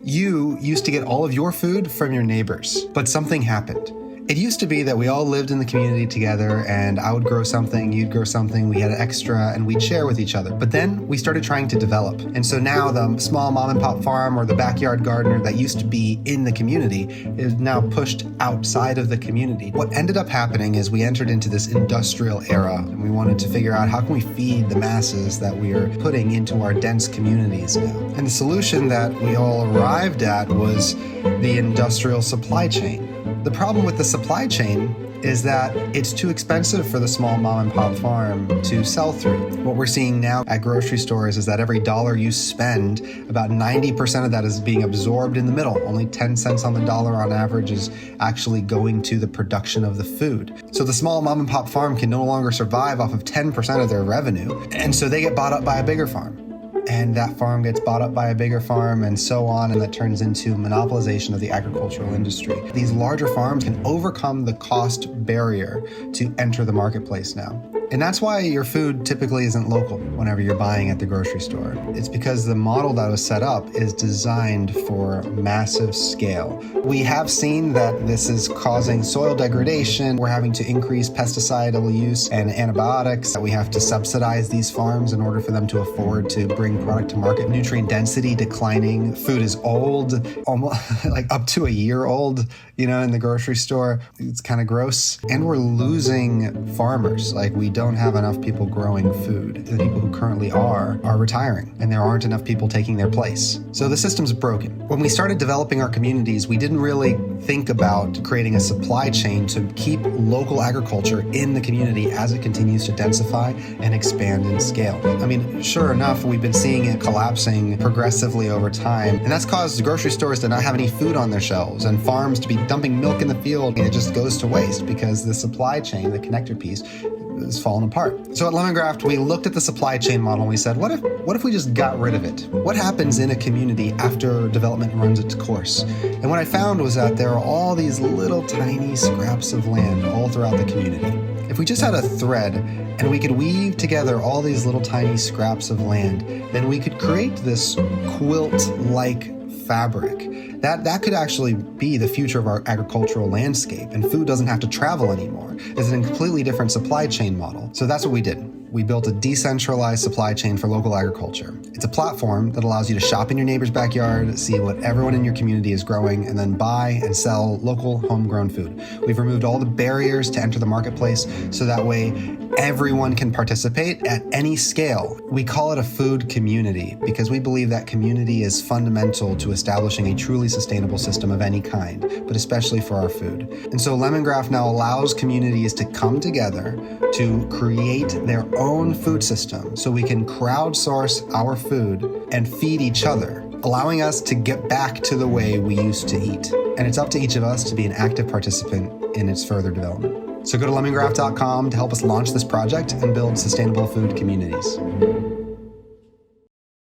You used to get all of your food from your neighbors, but something happened. It used to be that we all lived in the community together, and I would grow something, you'd grow something, we had extra, and we'd share with each other. But then we started trying to develop. And so now the small mom and pop farm or the backyard gardener that used to be in the community is now pushed outside of the community. What ended up happening is we entered into this industrial era, and we wanted to figure out how can we feed the masses that we are putting into our dense communities now. And the solution that we all arrived at was the industrial supply chain. The problem with the supply chain is that it's too expensive for the small mom and pop farm to sell through. What we're seeing now at grocery stores is that every dollar you spend, about 90% of that is being absorbed in the middle. Only 10 cents on the dollar on average is actually going to the production of the food. So the small mom and pop farm can no longer survive off of 10% of their revenue, and so they get bought up by a bigger farm. And that farm gets bought up by a bigger farm, and so on, and that turns into monopolization of the agricultural industry. These larger farms can overcome the cost barrier to enter the marketplace now. And that's why your food typically isn't local whenever you're buying at the grocery store. It's because the model that was set up is designed for massive scale. We have seen that this is causing soil degradation. We're having to increase pesticidal use and antibiotics. We have to subsidize these farms in order for them to afford to bring product to market. Nutrient density declining. Food is old, almost like up to a year old, in the grocery store. It's kind of gross. And we're losing farmers. Like, we don't have enough people growing food. The people who currently are retiring, and there aren't enough people taking their place. So the system's broken. When we started developing our communities, we didn't really think about creating a supply chain to keep local agriculture in the community as it continues to densify and expand in scale. I mean, sure enough, we've been seeing it collapsing progressively over time, and that's caused grocery stores to not have any food on their shelves and farms to be dumping milk in the field, and it just goes to waste because the supply chain, the connector piece, is falling apart. So at LemonGRAFT, we looked at the supply chain model and we said, what if we just got rid of it? What happens in a community after development runs its course? And what I found was that there are all these little tiny scraps of land all throughout the community. If we just had a thread and we could weave together all these little tiny scraps of land, then we could create this quilt-like fabric. That could actually be the future of our agricultural landscape, and food doesn't have to travel anymore. It's a completely different supply chain model. So that's what we did. We built a decentralized supply chain for local agriculture. It's a platform that allows you to shop in your neighbor's backyard, see what everyone in your community is growing, and then buy and sell local homegrown food. We've removed all the barriers to enter the marketplace so that way everyone can participate at any scale. We call it a food community because we believe that community is fundamental to establishing a truly sustainable system of any kind, but especially for our food. And so LemonGRAFT now allows communities to come together to create their own food system so we can crowdsource our food and feed each other, allowing us to get back to the way we used to eat. And it's up to each of us to be an active participant in its further development. So go to lemongraft.com to help us launch this project and build sustainable food communities.